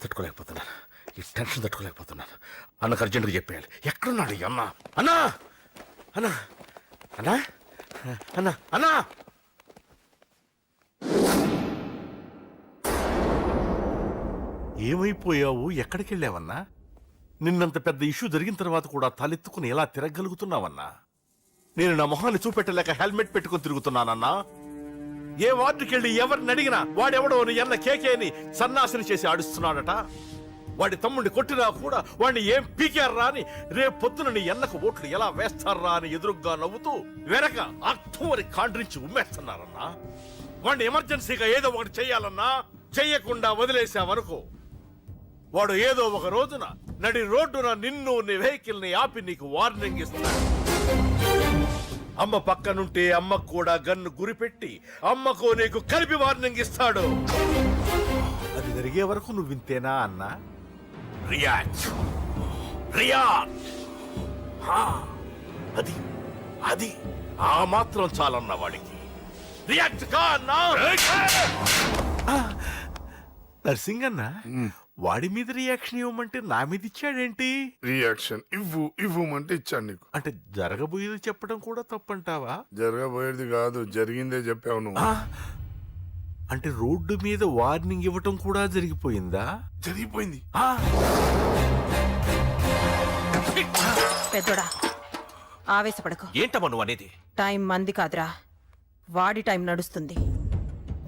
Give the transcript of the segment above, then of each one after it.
తట్టుకోలేకపోతున్నాను, ఈ టెన్షన్ తట్టుకోలేకపోతున్నాను. అన్నకు అర్జెంటుగా చెప్పేయాలి. ఎక్కడున్నాడు ఈ అన్న? అన్నా అన్నా అన్నా అన్నా అన్నా ఏమైపోయావు? ఎక్కడికి వెళ్ళావన్నా? నిన్నంత పెద్ద ఇష్యూ జరిగిన తర్వాత కూడా తలెత్తుకుని ఎలా తిరగలుగుతున్నావన్నా? నేను నా మొహాన్ని చూపెట్టలేక హెల్మెట్ పెట్టుకుని తిరుగుతున్నానన్నా. ఏ వార్డుకి వెళ్ళి ఎవరిని అడిగినా వాడెవడో నీ అన్న కేకేని సన్నాసిని చేసి ఆడిస్తున్నాడట. వాడి తమ్ముడిని కొట్టినా కూడా వాడిని ఏం పీకారా అని రేపు పొద్దున నీ అన్నకు ఓట్లు ఎలా వేస్తారా అని ఎదురుగ్గా నవ్వుతూ వెనక అర్థం అని కాండ్రించి ఉమ్మేస్తున్నారన్నా. వాడిని ఎమర్జెన్సీగా ఏదో ఒకటి చెయ్యాలన్నా. చెయ్యకుండా వదిలేసావనుకో, వాడు ఏదో ఒక రోజున నడి రోడ్డున నిన్ను నీ వెహికల్ ని ఆపి నీకు వార్నింగ్ ఇస్తాడు. అమ్మ పక్కనుంటే అమ్మకు కూడా గన్ను గురిపెట్టి అమ్మకు నీకు కలిపి వార్నింగ్ ఇస్తాడు. అది జరిగే వరకు నువ్వు వింతేనా అన్నా? React react. అది అది ఆ మాత్రం చాలన్న వాడికి. రియాక్ట్ కా అన్నా. నర్సింగ్ అన్న, వాడి మీద రియాక్షన్ ఇవ్వమంటే నా మీద ఇచ్చాడేంటి? రియాక్షన్ ఇవ్వమంటే ఇచ్చాను నీకు. అంటే జరగబోయేది చెప్పడం కూడా తప్పంటావా? జరగబోయేది కాదు, జరిగిందే చెప్పావు నువ్వు. అంటే రోడ్డు మీద వార్నింగ్ ఇవ్వటం కూడా జరిగిపోయిందా? జరిగిపోయింది. పెద్దోడా, ఆవేశపడకు. ఏంటమ్మా నువ్వు అనేది? టైం మంది కాదురా, వాడి టైం నడుస్తుంది.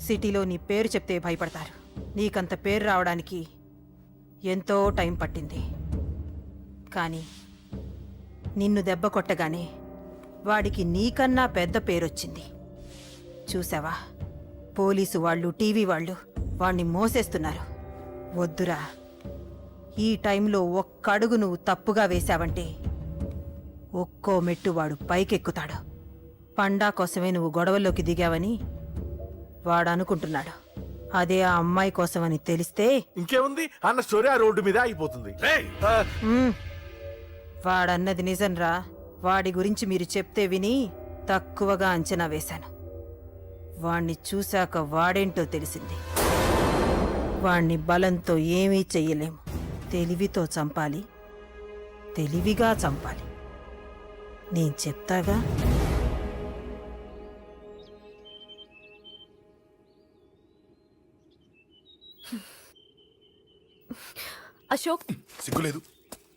సిటీలో నీ పేరు చెప్తే భయపడతారు. నీకంత పేరు రావడానికి ఎంతో టైం పట్టింది. కానీ నిన్ను దెబ్బ కొట్టగానే వాడికి నీకన్నా పెద్ద పేరొచ్చింది. చూసావా, పోలీసు వాళ్ళు, టీవీ వాళ్ళు వాణ్ణి మోసేస్తున్నారు. వద్దురా, ఈ టైంలో ఒక్క అడుగు నువ్వు తప్పుగా వేశావంటే ఒక్కో మెట్టు వాడు పైకెక్కుతాడు. పండా కోసమే నువ్వు గొడవల్లోకి దిగావని వాడు అనుకుంటున్నాడు. అదే ఆ అమ్మాయి కోసమని తెలిస్తే ఇంకేముంది అన్న స్టోరీ ఆ రోడ్డు మీద అయిపోతుంది. వాడన్నది నిజంరా. వాడి గురించి మీరు చెప్తే విని తక్కువగా అంచనా వేశాను. వాణ్ణి చూశాక వాడేంటో తెలిసింది. వాణ్ణి బలంతో ఏమీ చెయ్యలేము. తెలివితో చంపాలి, తెలివిగా చంపాలి. నేను చెప్తాగా. అశోక్, సిగ్గులేదు,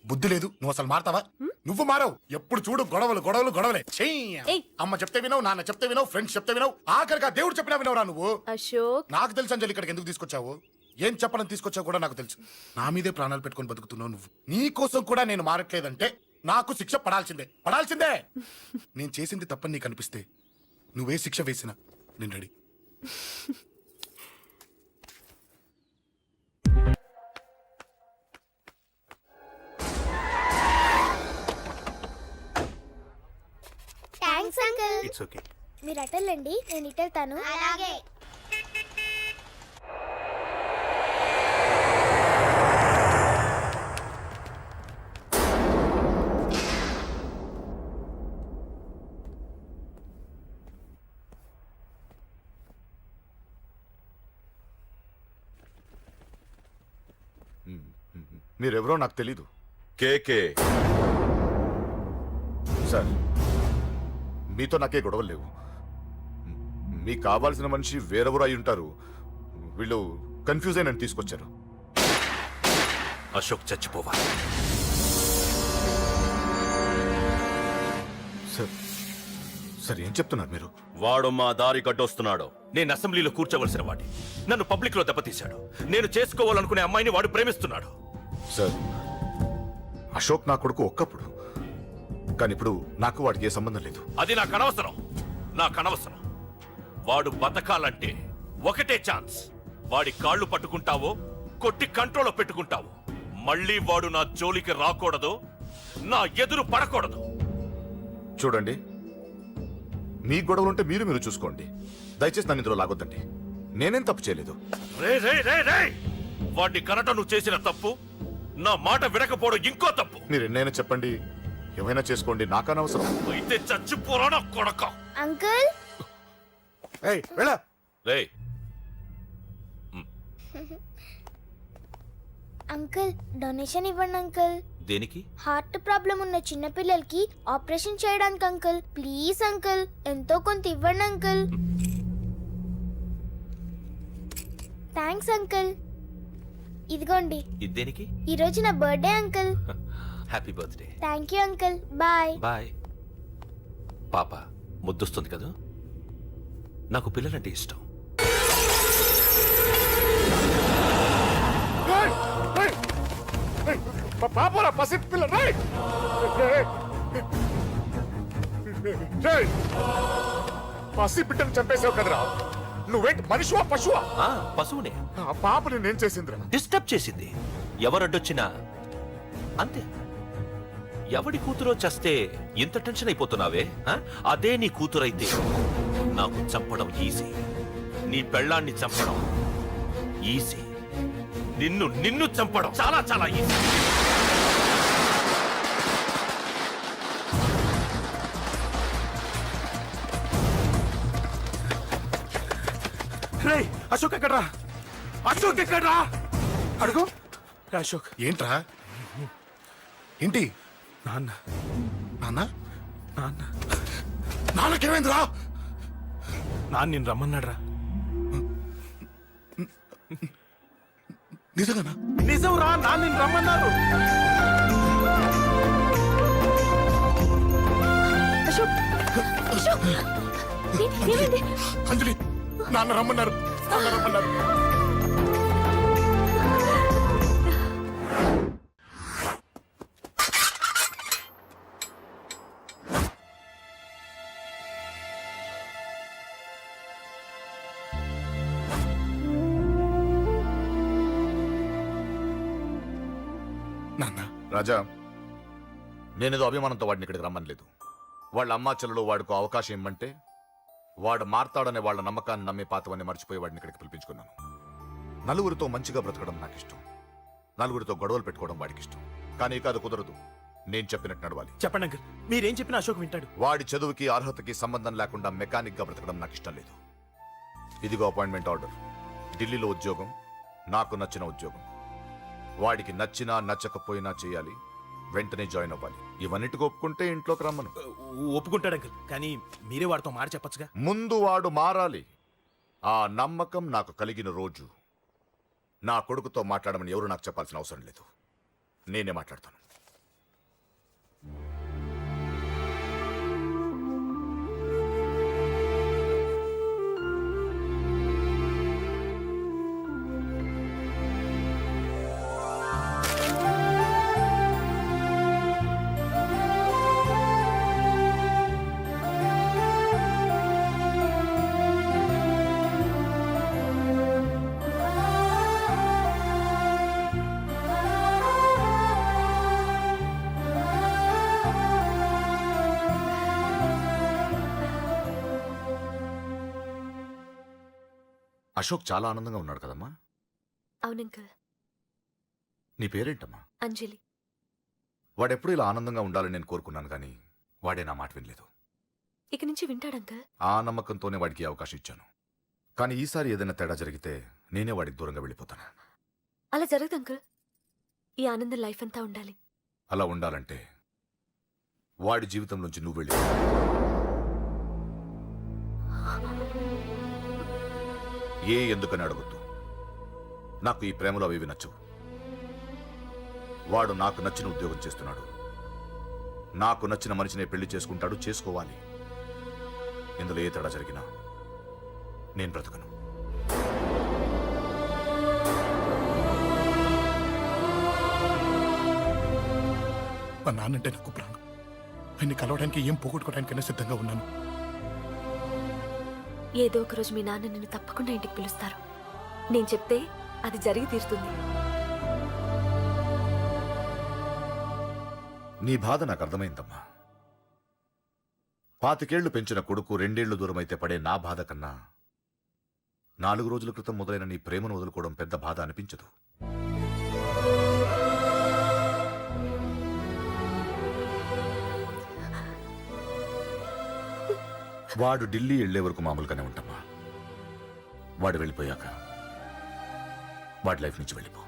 బుద్ధి లేదు. నువ్వు అసలు మారతావా? నువ్వు మారవు. ఎప్పుడు చూడు గొడవలు గొడవలు గొడవలే. ఏయ్. అమ్మ చెప్తే వినవు, నాన్న చెప్తే వినవు, ఫ్రెండ్స్ చెప్తే వినవు, ఆఖరిగా దేవుడు చెప్పినా వినవురా నువ్వు. అశోక్, నాకు తెలుసు అంజలి ఇక్కడికి ఎందుకు తీసుకొచ్చావు, ఏం చెప్పాలని తీసుకొచ్చావు కూడా నాకు తెలుసు. నా మీదే ప్రాణాలు పెట్టుకొని బతుకుతున్నావు నువ్వు. నీ కోసం కూడా నేను మారట్లేదంటే నాకు శిక్ష పడాల్సిందే, పడాల్సిందే. నేను చేసింది తప్పని నీకు అనిపిస్తే నువ్వే శిక్ష వేసినా నేను ready. Thanks uncle. It's okay. మీరు అటెళ్ళండి, నేను ఇటెళ్తాను. అలాగే. మీరెవరో నాకు తెలీదు. కేకే సార్, మీతో నాకే గొడవలు లేవు. మీకు కావాల్సిన మనిషి వేరెవరో అయి ఉంటారు. వీళ్ళు కన్ఫ్యూజ్ అయి నన్ను తీసుకొచ్చారు. అశోక్ చచ్చిపోవాలి. సార్ సార్ ఏం చెప్తున్నారు మీరు? వాడు మా దారి గడ్డొస్తున్నాడు. నేను అసెంబ్లీలో కూర్చోవలసిన వాడి నన్ను పబ్లిక్ లో దెబ్బతీశాడు. నేను చేసుకోవాలనుకునే అమ్మాయిని వాడు ప్రేమిస్తున్నాడు. సార్, అశోక్ నా కొడుకు ఒక్కప్పుడు, కానీ ఇప్పుడు నాకు వాడికి ఏ సంబంధం లేదు. అది నాకు అనవసరం, నాకు అనవసరం. వాడు బతకాలంటే ఒకటే ఛాన్స్. వాడి కాళ్ళు పట్టుకుంటావో కొట్టి కంట్రోల్లో పెట్టుకుంటావు. మళ్ళీ వాడు నా జోలికి రాకూడదు, నా ఎదురు పడకూడదు. చూడండి, మీ గొడవలుంటే మీరు చూసుకోండి. దయచేసి నన్ను ఇందులో లాగొద్దండి. నేనేం తప్పు చేయలేదు. రే రే రే రే, వాడిని కనట నువ్వు చేసిన తప్పు, నా మాట వినకపోవడం ఇంకో తప్పు. మీరు ఎన్నైనా చెప్పండి, ఏమైనా చేసుకోండి, నాకు అనవసరం. అయితే చచ్చిపోరా కొడక. అంకుల్, ఏయ్ వెళ్ళ. రే అంకుల్ డొనేషన్ ఇవ్వండి అంకుల్. దేనికి? హార్ట్ ప్రాబ్లం ఉన్న చిన్న పిల్లలకి ఆపరేషన్ చేయడానికి అంకుల్. ప్లీజ్ అంకుల్, ఎంతో కొంత ఇవ్వండి అంకుల్. Thanks uncle. ఇదిగోండి, ఇది దేనికి? ఈ రోజు నా birthday uncle. Happy birthday. Thank you uncle. Bye. Bye. పాప ముద్దొస్తుంది కదా, నాకు పిల్లలంటే ఇష్టం. పాపరా పసి పిల్ల పసి బిడ్డను చంపేసావు కదరా, నువ్వేంటి మనిషివా పశువా? పశువునే. ఆ పాపని నేను చేసిందిరా. డిస్టర్బ్ చేసింది. ఎవరడ్డొచ్చినా అంతే. ఎవడి కూతురో చస్తే ఇంత టెన్షన్ అయిపోతున్నావే? అదే నీ కూతురైతే నాకు చంపడం ఈజీ, నీ పెళ్ళాన్ని చంపడం ఈజీ, నిన్ను చంపడం చాలా చాలా ఈజీ. అశోక్ ఎక్కడ్రా? అశోక్ ఎక్కడ్రా? అడుగు. అశోక్ ఏంట్రా? ఏంటి? నాన్న నాన్న నాన్న నాన్నకేమైందిరా? నాన్న నేను రమ్మన్నాడ్రా. నిజంగానా? నిజం రా, నాన్న నేను రమ్మన్నారు. అశోక్, అశోక్, ఏమైంది? అంజలి, నాన్న రమ్మన్నారు. నాన్న రమ్మన్నారు. నాన్న, రాజా, నేనేదో అభిమానంతో వాడిని ఇక్కడికి రమ్మనలేదు. వాళ్ళ అమ్మా చెల్లెలు వాడికి అవకాశం ఇమ్మంటే వాడు మారతాడనే వాళ్ళ నమ్మకాన్ని నమ్మి పాతవన్నీ మర్చిపోయి వాడిని ఇక్కడికి పిలిపించుకున్నాను. నలుగురితో మంచిగా బ్రతకడం నాకు ఇష్టం, నలుగురితో గొడవలు పెట్టుకోవడం వాడికి ఇష్టం. కానీ ఇక అది కుదరదు. నేను చెప్పినట్టు నడవాలి. చెప్పండి అంకుల్, మీరేం చెప్పినా అశోక్ వింటాడు. వాడి చదువుకి అర్హతకి సంబంధం లేకుండా మెకానిక్ గా బ్రతకడం నాకు ఇష్టం లేదు. ఇదిగో అపాయింట్మెంట్ ఆర్డర్. ఢిల్లీలో ఉద్యోగం, నాకు నచ్చిన ఉద్యోగం. వాడికి నచ్చినా నచ్చకపోయినా చేయాలి, వెంటనే జాయిన్ అవ్వాలి. ఇవన్నిటికి ఒప్పుకుంటే ఇంట్లోకి రమ్మను. ఒప్పుకుంటాడు అంకుల్, కానీ మీరే వాడితో మాట చెప్పచ్చుగా. ముందు వాడు మారాలి. ఆ నమ్మకం నాకు కలిగిన రోజు నా కొడుకుతో మాట్లాడమని ఎవరు నాకు చెప్పాల్సిన అవసరం లేదు, నేనే మాట్లాడతాను. అశోక్ చాలా ఆనందంగా ఉన్నాడు కదమ్మా. అవునంకల్. నీ పేరేంటమ్మా? అంజలి. వాడెప్పుడు ఇలా ఆనందంగా ఉండాలని నేను కోరుకున్నాను, కానీ వాడే నా మాట వినలేదు. ఇక నుంచి వింటాడంకల్. ఆ నమ్మకంతోనే వాడికి అవకాశం ఇచ్చాను. కానీ ఈసారి ఏదైనా తేడా జరిగితే నేనే వాడికి దూరంగా వెళ్ళిపోతాను. అలా జరగదు అంకల్. ఈ ఆనందం లైఫ్ అంతా ఉండాలి. అలా ఉండాలంటే వాడి జీవితం నుంచి నువ్వు వెళ్ళి ఎందుకని అడగొద్దు. నాకు ఈ ప్రేమలో అవి నచ్చవు. వాడు నాకు నచ్చిన ఉద్యోగం చేస్తున్నాడు, నాకు నచ్చిన మనిషినే పెళ్లి చేసుకుంటాడు, చేసుకోవాలి. ఇందులో ఏ తేడా జరిగినా నేను బ్రతకను. మా నాన్నంటే నాకు ప్రాణం. ఆయన్ని కలవడానికి ఏం పోగొట్టుకోవడానికైనా సిద్ధంగా ఉన్నాను. ఏదో ఒక రోజు మీ నాన్న నిన్ను తప్పకుండా ఇంటికి పిలుస్తారు. నేను చెప్తే అది జరిగి తీరుతుంది. నీ బాధ నాకు అర్థమైందమ్మా. 25 ఏళ్లు పెంచిన కొడుకు 2 ఏళ్లు దూరమైతే పడే నా బాధ కన్నా 4 రోజుల క్రితం మొదలైన నీ ప్రేమను వదులుకోవడం పెద్ద బాధ అనిపించదు. వాడు ఢిల్లీ వెళ్లే వరకు మామూలుగానే ఉంటామా. వాడు వెళ్ళిపోయాక వాడి లైఫ్ నుంచి వెళ్ళిపో.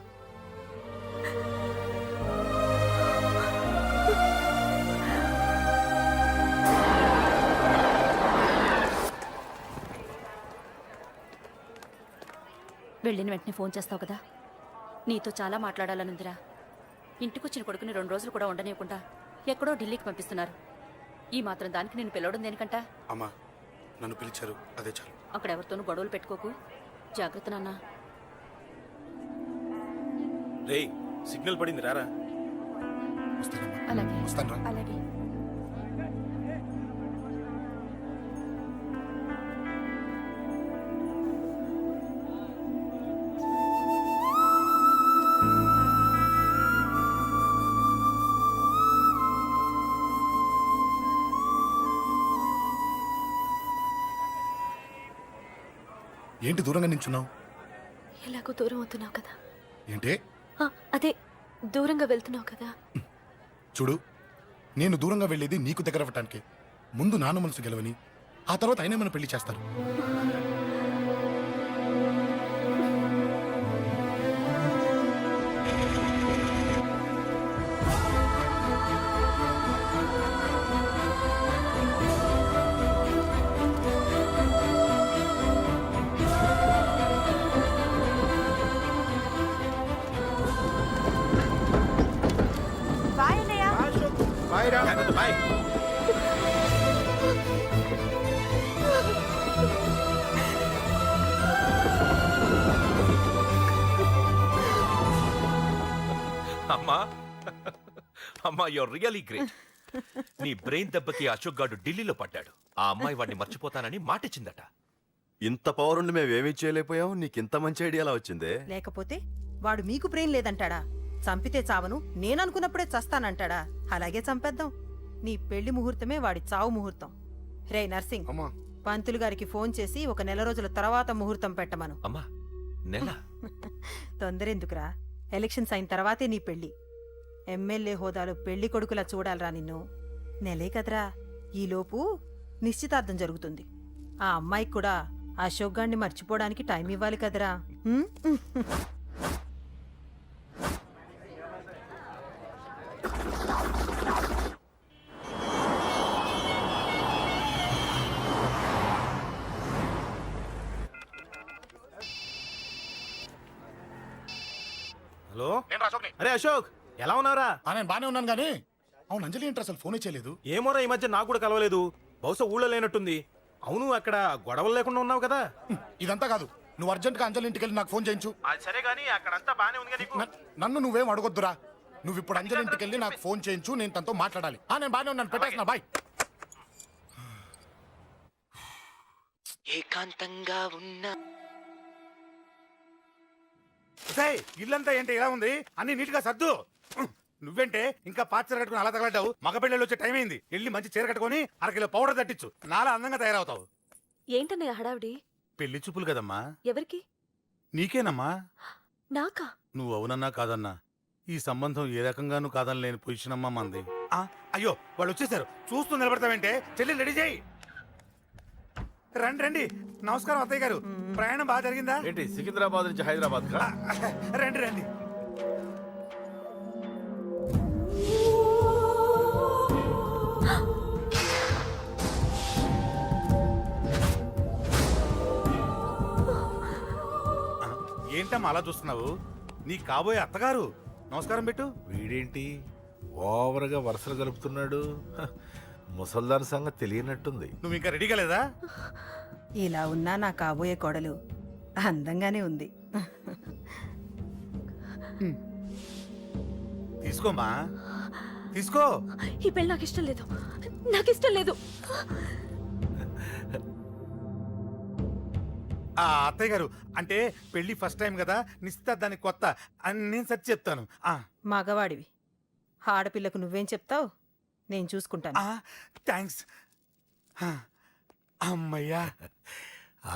వెళ్ళిన వెంటనే ఫోన్ చేస్తావు కదా. నీతో చాలా మాట్లాడాలనుందిరా. ఇంటికొచ్చిన కొడుకుని 2 రోజులు కూడా ఉండనివ్వకుండా ఎక్కడో ఢిల్లీకి పంపిస్తున్నారు. ఈ మాత్రం దానికి నేను పిలవడం దేనికంట? అమ్మా నన్ను పిలిచారు, అదే చాలు. అక్కడ ఎవరితోనూ గొడవలు పెట్టుకోకు. జాగ్రత్త నాన్న. రేయ్ సిగ్నల్ పడింది రారా. వస్తానమ్మా. అలాగే వస్తాను రా. అలాగే. ఏంటి దూరంగా నించున్నావు? ఎలాగో దూరం అవుతున్నావు కదా. ఏంటే? అదే దూరంగా వెళ్తున్నావు కదా. చూడు, నేను దూరంగా వెళ్ళేది నీకు దగ్గర అవ్వటానికి. ముందు నాన్న మనసు గెలవని, ఆ తర్వాత అయినా మన పెళ్లి చేస్తారు. బాయ్. అమ్మా అమ్మా యువర్ రియలీ గ్రేట్. నీ బ్రెయిన్ దెబ్బకి అశోక్ గాడు ఢిల్లీలో పడ్డాడు. ఆ అమ్మాయి వాడిని మర్చిపోతానని మాటిచ్చిందట. ఇంత పవరుండి మేమేమీ చేయలేకపోయాం. నీకింత మంచి ఐడియా ఎలా వచ్చిందే? లేకపోతే వాడు మీకు బ్రెయిన్ లేదంటాడా? చంపితే చావను, నేననుకున్నప్పుడే చస్తానంటాడా? అలాగే చంపేద్దాం. నీ పెళ్లి ముహూర్తమే వాడి చావు ముహూర్తం. రే నర్సింగ్, అమ్మా పంతులు గారికి ఫోన్ చేసి ఒక నెల రోజుల తర్వాత ముహూర్తం పెట్టమను. అమ్మా నెల తొందరెందుకురా? ఎలక్షన్స్ అయిన తర్వాతే నీ పెళ్లి. ఎమ్మెల్యే హోదాలో పెళ్లి కొడుకులా చూడాలరా నిన్ను. నెలే కదరా, ఈలోపు నిశ్చితార్థం జరుగుతుంది. ఆ అమ్మాయికి కూడా అశోక్ గాన్ని మర్చిపోవడానికి టైం ఇవ్వాలి కదరా. హ్మ్? హలో నేను అశోక్ని. అరే అశోక్ ఎలా ఉన్నారా? నేను బానే ఉన్నాను కానీ అవును అంజలి ఏంటి అసలు ఫోనే చేయలేదు? ఏమోరా ఈ మధ్య నాకు కూడా కలవలేదు. బహుశా ఊళ్ళో లేనట్టుంది. అవును అక్కడ గొడవలు లేకుండా ఉన్నావు కదా. ఇదంతా కాదు, నువ్వు అర్జెంట్గా అంజలి ఇంటికి వెళ్ళి నాకు ఫోన్ చేయించు. అది సరే గానీ అక్కడంతా బానే ఉంది నీకు. నన్ను నువ్వేం అడగొద్దురా. నువ్వు ఇప్పుడు అంజలి ఇంటికి వెళ్ళి నాకు ఫోన్ చేయించు, నేను తనతో మాట్లాడాలి. నేను బానే ఉన్నాను, పెట్టేస్తున్నా, బాయ్. ఏకాంతంగా ఉన్నా ఇల్లంతా ఏంటి ఇలా ఉంది? అన్ని నీట్ గా సర్దు. నువ్వేంటే ఇంకా పాత చీర కట్టుకుని అలా తగలడ్డావు? మగ పెళ్ళిళ్ళు వచ్చే టైం అయింది. వెళ్ళి మంచి చీర కట్టుకొని 1 కిలో పౌడర్ తట్టించు. నాలా అందంగా తయారవుతావు. ఏంటన్నయ్య హడావిడి? పెళ్లి చూపులు కదమ్మా. ఎవరికి? నీకేనమ్మా. నాకా? నువ్వు అవునన్నా కాదన్నా ఈ సంబంధం ఏ రకంగానూ కాదని లేని పొజిషన్ అమ్మా మంది. అయ్యో వాళ్ళు వచ్చేసారు, చూస్తూ నిలబడతావేంటే? చెల్లి రెడీ చేయి. రండి రండి. నమస్కారం అత్తయ్య గారు. ప్రయాణం బాగా జరిగిందా? ఏంటి సికింద్రాబాద్ నుంచి హైదరాబాద్ కా? రండి రండి. ఏంటమ్మా అలా చూస్తున్నావు? నీ కాబోయే అత్తగారు. నమస్కారం పెట్టు. వీడేంటి ఓవర్గా వరుసలు కలుపుతున్నాడు? హ, ముసల్దాన్ సంగతి తెలియనట్టుంది. నువ్వు ఇంకా రెడీ కాలేదా? ఇలా ఉన్నా నా కాబోయే కోడలు అందంగానే ఉంది. తీసుకోమ్మా తీసుకో. ఈ పెళ్ళి నాకు ఇష్టం లేదు, నాకు ఇష్టం లేదు. అత్తయ్య గారు అంటే పెళ్లి ఫస్ట్ టైం కదా, నిశ్చితార్థానికి కొత్త అని నేను సరి చెప్తాను. మగవాడివి, ఆడపిల్లకు నువ్వేం చెప్తావు? నేను చూసుకుంటాను. థ్యాంక్స్. అమ్మయ్యా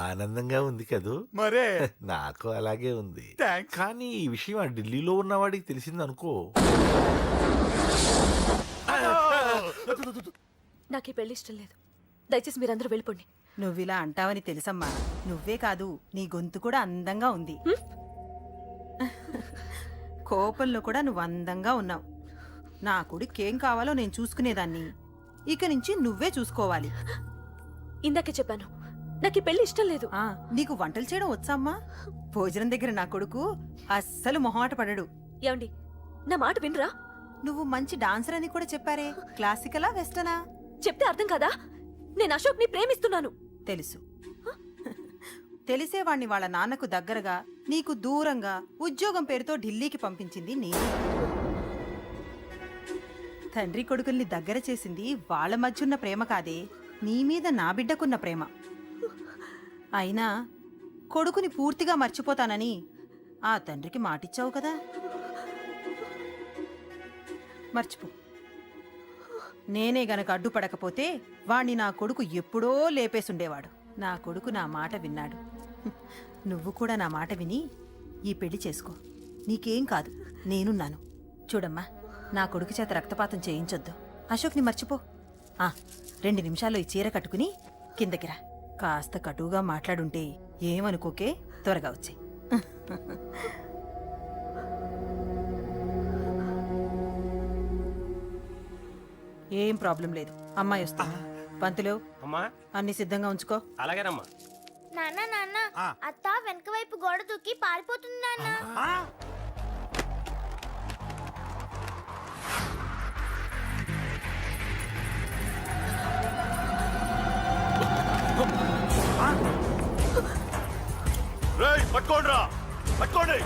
ఆనందంగా ఉంది కదూ? మరే నాకు అలాగే ఉంది. థ్యాంక్స్. కానీ ఈ విషయం ఆ ఢిల్లీలో ఉన్నవాడికి తెలిసింది అనుకో. నాకు ఈ పెళ్లి ఇష్టం లేదు. దయచేసి మీరందరూ వెళ్ళిపోండి. నువ్విలా అంటావని తెలుసమ్మా. నువ్వే కాదు, నీ గొంతు కూడా అందంగా ఉంది. కోపంలో కూడా నువ్వు అందంగా ఉన్నావు. నా కొడుకేం కావాలో నేను చూసుకునేదాన్ని. ఇక నుంచి నువ్వే చూసుకోవాలి. ఇందాకే చెప్పాను, నాకు ఈ పెళ్లి ఇష్టం లేదు. నీకు వంటలు చేయడం వచ్చామ్మా? భోజనం దగ్గర నా కొడుకు అస్సలు మొహమాట పడడు. ఏమండి, నా మాట వినరా? నువ్వు మంచి డాన్సర్ అని కూడా చెప్పారే. క్లాసికలా వెస్టర్నా? చెప్తే అర్థం కాదా? నేను అశోక్ ని ప్రేమిస్తున్నాను. తెలుసు. తెలిసేవాణ్ణి వాళ్ళ నాన్నకు దగ్గరగా, నీకు దూరంగా ఉద్యోగం పేరుతో ఢిల్లీకి పంపించింది నేను. తండ్రి కొడుకుల్ని దగ్గర చేసింది వాళ్ళ మధ్యున్న ప్రేమ కాదే, నీ మీద నా బిడ్డకున్న ప్రేమ. అయినా కొడుకుని పూర్తిగా మర్చిపోతానని ఆ తండ్రికి మాటిచ్చావు కదా. మర్చిపో. నేనే గనక అడ్డుపడకపోతే వాణ్ణి నా కొడుకు ఎప్పుడో లేపేసుండేవాడు. నా కొడుకు నా మాట విన్నాడు. నువ్వు కూడా నా మాట విని ఈ పెళ్లి చేసుకో. నీకేం కాదు, నేనున్నాను. చూడమ్మా, నా కొడుకు చేత రక్తపాతం చేయించొద్దు. అశోక్ని మర్చిపో. 2 నిమిషాల్లో ఈ చీర కట్టుకుని కిందకిరా. కాస్త కటువుగా మాట్లాడుంటే ఏమనుకోకే, త్వరగా వచ్చే. ఏం ప్రాబ్లం లేదు, అమ్మాయి వస్తా. పంతులు, అమ్మా అన్ని సిద్ధంగా ఉంచుకో. అలాగేనమ్మా. నాన్న నాన్న అత్త వెనక వైపు గోడ దూకి పారిపోతుంది నాన్న. పట్టుకోండి, పట్టుకోండి.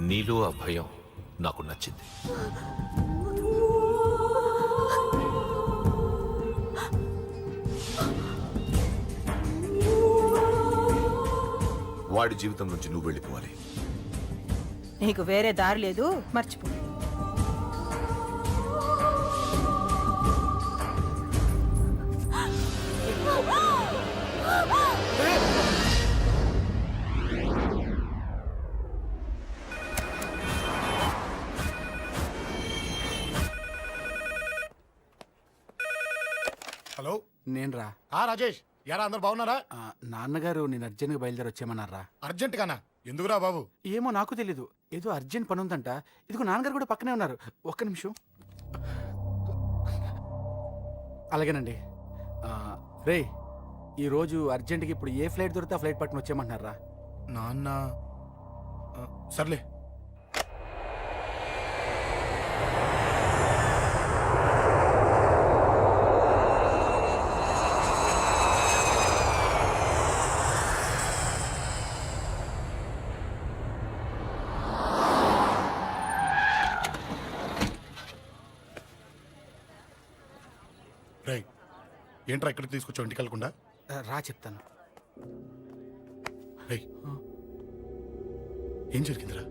నీలో ఆ భయం నాకు నచ్చింది. వాడి జీవితం నుంచి నువ్వు వెళ్ళిపోవాలి. నీకు వేరే దారి లేదు, మర్చిపో. హలో, నేను రా. రాజేష్, యారా అందరు బాగున్నారా? నాన్నగారు నేను అర్జెంట్గా బయలుదేరి వచ్చేయమన్నారా. అర్జెంట్ గానా? ఎందుకురా బాబు? ఏమో నాకు తెలీదు, ఏదో అర్జెంట్ పని ఉందంట. ఇదిగో నాన్నగారు కూడా పక్కనే ఉన్నారు. ఒక్క నిమిషం. అలాగేనండి. రే, ఈరోజు అర్జెంట్గా ఇప్పుడు ఏ ఫ్లైట్ దొరికితే ఆ ఫ్లైట్ పట్టుకుని వచ్చేయమంటున్నారా. నాన్న సర్లే. రై, ఏంట్రా ఇక్కడికి తీసుకొచ్చావు ఇంటికి వెళ్ళకుండా? రా చెప్తాను. రై, ఏం జరిగిందిరా?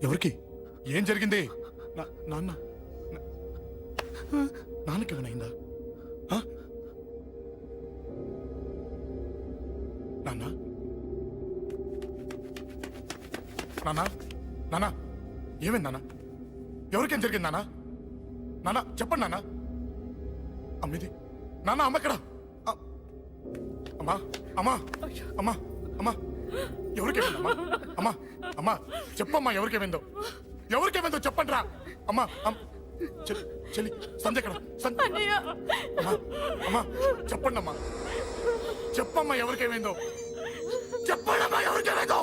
ఎవరికి ఏం జరిగింది? నాన్న నాన్నకి ఏమైనా అయిందా? నాన్న నాన్న నాన్న ఏమైంది నాన్న? ఎవరికేం జరిగింది నాన్న? నాన్న చెప్పండి నాన్న. అమ్మిది నాన్న, అమ్మ ఎక్కడ? అమ్మా అమ్మా అమ్మా అమ్మా ఎవరికేమైందమ్మా? అమ్మా అమ్మా చెప్పమ్మా, ఎవరికేమైందో? ఎవరికేమైందో చెప్పండి రా. అమ్మా చెల్లి సంధ్య ఎక్కడ? అమ్మా అమ్మా చెప్పండి అమ్మా, చెప్పమ్మా ఎవరికేమైందో? చెప్పండి అమ్మా ఎవరికేమైందో?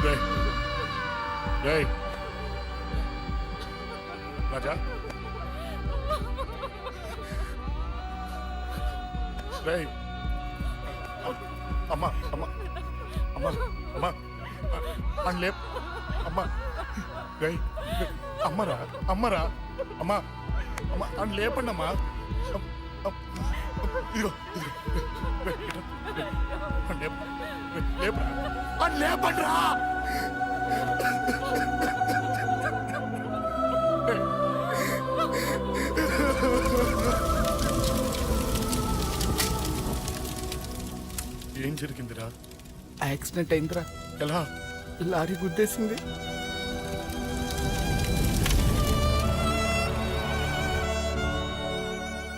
రేయ్. రేయ్. రాజా రేయ్. అమ్మా అమ్మా అమ్మా అమ్మా అని లేప్ అమ్మా రేయ్. అమ్మరా అమ్మరా అమ్మా అమ్మా అని లేపండి అమ్మా ఇదిగో లేపరా అని లేపండి రా. ఏం జరిగిందిరా? యాక్సిడెంట్ అయిందిరా, ఎలా? లారీ గుద్దేసింది.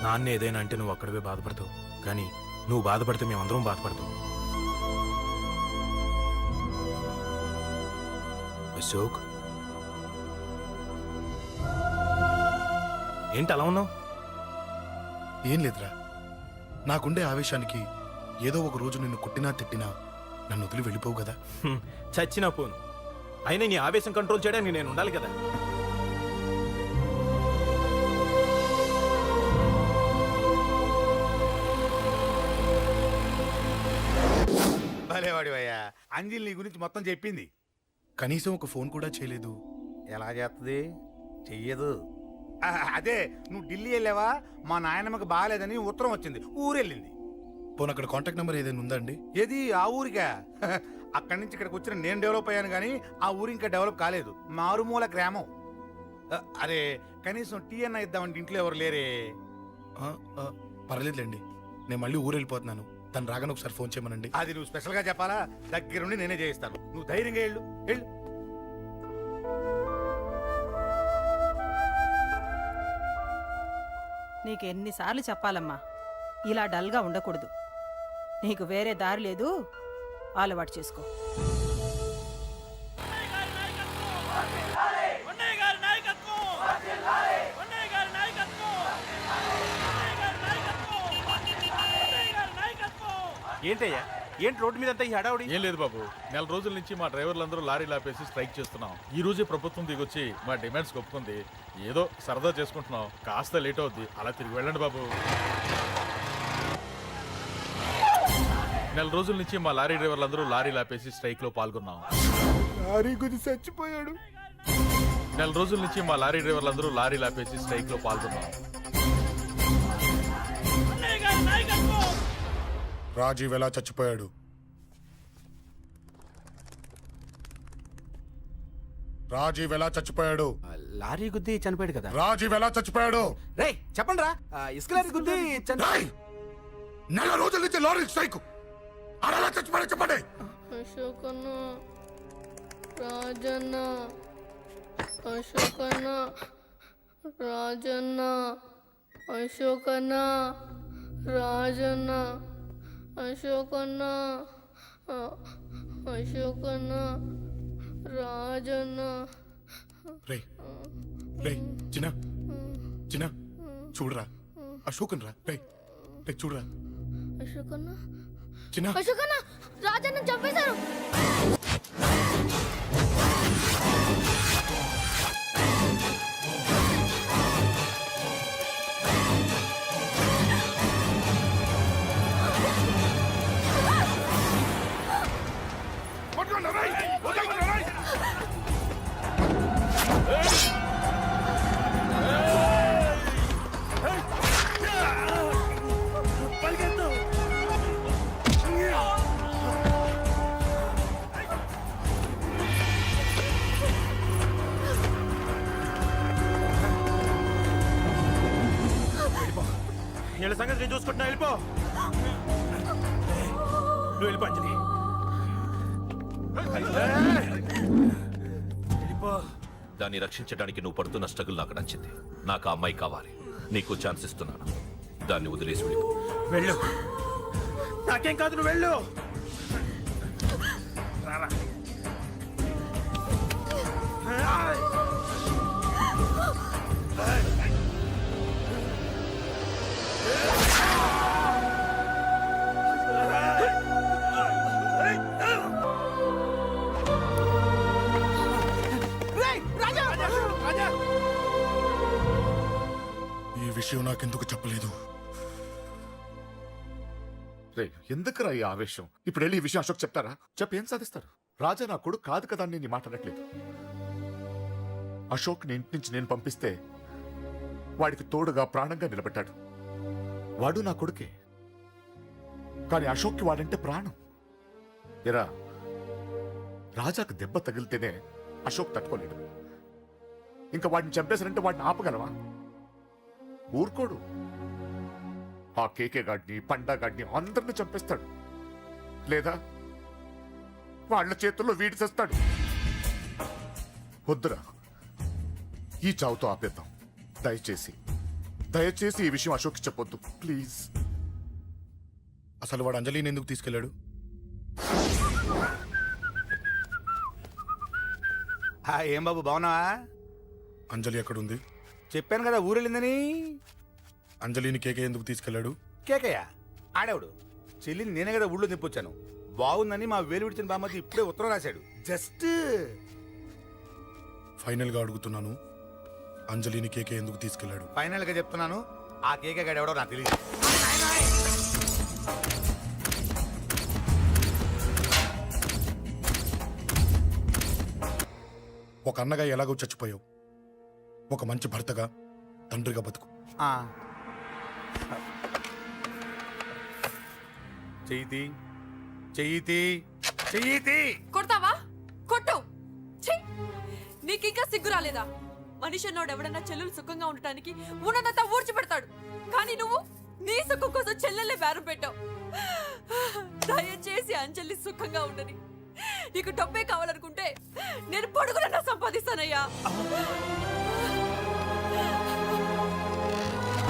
నాన్న ఏదైనా అంటే నువ్వు అక్కడవే బాధపడతావు, కానీ నువ్వు బాధపడితే మేమందరం బాధపడతాం. అశోక్, ఏంటి అలా ఉన్నావు? ఏం లేదురా, నాకుండే ఆవేశానికి ఏదో ఒక రోజు నిన్ను కొట్టినా తిట్టినా నన్ను వదిలి వెళ్ళిపోవు కదా. చచ్చినా పోను, అయినా నీ ఆవేశం కంట్రోల్ చేయడానికి నేను ఉండాలి కదా. భలేవాడివయ్యా, అంజలి నీ గురించి మొత్తం చెప్పింది. కనీసం ఒక ఫోన్ కూడా చేయలేదు. ఎలా చేస్తుంది? చెయ్యదు. అదే నువ్వు ఢిల్లీ వెళ్ళావా, మా నాయనమ్మకి బాగాలేదని ఉత్తరం వచ్చింది, ఊరెళ్ళింది. పోనీ అక్కడ కాంటాక్ట్ నెంబర్ ఏదైనా ఉందా అండి? ఏది ఆ ఊరికా? అక్కడి నుంచి ఇక్కడికి వచ్చిన నేను డెవలప్ అయ్యాను కానీ ఆ ఊరు ఇంకా డెవలప్ కాలేదు, మారుమూల గ్రామం. అరే కనీసం టీ అన్న ఇద్దామంటే ఇంట్లో ఎవరు లేరే. పర్లేదులేండి, నేను మళ్ళీ ఊరు వెళ్ళిపోతున్నాను. తను రాగానే ఒకసారి ఫోన్ చేయమనండి. అది నువ్వు స్పెషల్ గా చెప్పాలా? దగ్గరుండి నేనే చేయిస్తాను, నువ్వు ధైర్యంగా వెళ్ళు వెళ్ళు. నీకు ఎన్నిసార్లు చెప్పాలమ్మా, ఇలా డల్గా ఉండకూడదు. నీకు వేరే దారి లేదు, అలవాటు చేసుకో. ఏంటయ్యా, ఏంటి రోడ్డు మీద అంతా ఈ హడావుడి? ఏం లేదు బాబు, నెల రోజుల నుంచి మా డ్రైవర్లందరూ లారీలు ఆపేసి స్ట్రైక్ చేస్తున్నాం. ఈ రోజే ప్రభుత్వం దిగొచ్చి మా డిమాండ్స్ ఒప్పుకుంది. ఏదో సరదా చేసుకుంటున్నాం, కాస్త లేట్ అవుద్ది, అలా తిరిగి వెళ్ళండి బాబు. నెల రోజుల నుంచి మా లారీ డ్రైవర్లందరూ లారీలు ఆపేసి స్ట్రైక్ లో పాల్గొన్నాం. లారీ గుద్ది చచ్చిపోయాడు. నెల రోజుల నుంచి మా లారీ డ్రైవర్లందరూ లారీలు ఆపేసి స్ట్రైక్ లో పాల్గొన్నాం. రాజీవ్ ఎలా చచ్చిపోయాడు? రాజీవ్ ఎలా చచ్చిపోయాడు? లారీ గుద్ది చనిపోయాడు కదా. రాజీవ్ ఎలా చచ్చిపోయాడు? రేయ్ చెప్పండి రా, ఇసుక లారీ గుద్ది రేయ్! నెల రోజుల నుంచి లారీ స్ట్రైక్, అలా చచ్చిపోయాడు చెప్పండి. అశోకన్న, రాజన్న, అశోకన్న, రాజన్న, అశోకన్న, రాజన్న, అశోకన్న, అశోకన్న, రాజన్న. రేయ్ రేయ్ చిన్న చిన్న చూడరా, అశోకన్ రా. రేయ్ రేయ్ చూడరా. అశోకన్న, చిన్న అశోకన్న, రాజన్న చంపేశారు. వీళ్ళ సంగతి నేను చూసుకుంటున్నా, వెళ్ళిపో. నువ్వు వెళ్ళిపో అంజలి. వెళ్ళిపో. దాన్ని రక్షించడానికి నువ్వు పడుతున్న స్ట్రగుల్ నాకు నచ్చింది. నాకు ఆ అమ్మాయి కావాలి. నీకు ఛాన్స్ ఇస్తున్నాను. దాన్ని వదిలేసి వెళ్ళిపో. వెళ్ళు. నాకేం కాదు, నువ్వు వెళ్ళు. రారా. ఈ విషయం నాకెందుకు చెప్పలేదు? రే ఎందుకురా ఈ ఆవేశం? ఇప్పుడు వెళ్ళి ఈ విషయం అశోక్ చెప్తారా? చెప్పి ఏం సాధిస్తారు? రాజా నా కొడుకు కాదు కదా అని నేను మాట్లాడట్లేదు. అశోక్ ని ఇంటి నుంచి నేను పంపిస్తే వాడికి తోడుగా ప్రాణంగా నిలబెట్టాడు. వాడు నా కొడుకే, కానీ అశోక్కి వాడంటే ప్రాణం. ఎరా, రాజాకు దెబ్బ తగిలితేనే అశోక్ తట్టుకోలేడు. ఇంకా వాడిని చంపేశారంటే వాడిని ఆపగలవా? ఊరుకోడు. ఆ కేకే గాడిని, పండా గాడిని అందరిని చంపేస్తాడు. లేదా వాళ్ళ చేతుల్లో వీడి చేస్తాడు. వద్దురా, ఈ చావుతో ఆపేద్దాం. దయచేసి దయచేసి ఈ విషయం అశోక్కి చెప్పొద్దు ప్లీజ్. అసలు వాడు అంజలిని ఎందుకు తీసుకెళ్ళాడు? ఏం బాబు బాగున్నావా? అంజలి ఎక్కడుంది? చెప్పాను కదా ఊరెళ్ళిందని. అంజలిని కేకే ఎందుకు తీసుకెళ్ళాడు? కేకయ్య ఆడేవాడు. చెల్లిని నేనే కదా ఊళ్ళో నింపొచ్చాను. బాగుందని మా వేలు విడిచిన బామ్మది ఇప్పుడే ఉత్తరం రాశాడు. జస్ట్ ఫైనల్ గా అడుగుతున్నాను, అంజలిని కేకే ఎందుకు తీసుకెళ్ళాడు? ఫైనల్ గా చెప్తున్నాను, ఆ కేకే గాడు ఎవడో నాకు తెలియదు. ఒక అన్నగా ఎలాగో చచ్చిపోయావు, ఒక మంచి భర్తగా, తండ్రిగా బతుకు. చెయ్యితి చెయ్యితి చెయ్యితి. కొడతావా? కొట్టు. నీకింకా సిగ్గు రాలేదా? మనిషి అన్నోడు ఎవడన్నా చెల్లెలు సుఖంగా ఉండటానికి ఉన్నదంతా ఊడ్చి పెడతాడు. కానీ నువ్వు నీ సుఖం కోసం చెల్లెలే బేరం పెట్టావు. దయచేసి అంజలి సుఖంగా ఉండని. నీకు డబ్బే కావాలనుకుంటే నేను పొడుగునన్నా సంపాదిస్తానయ్యా.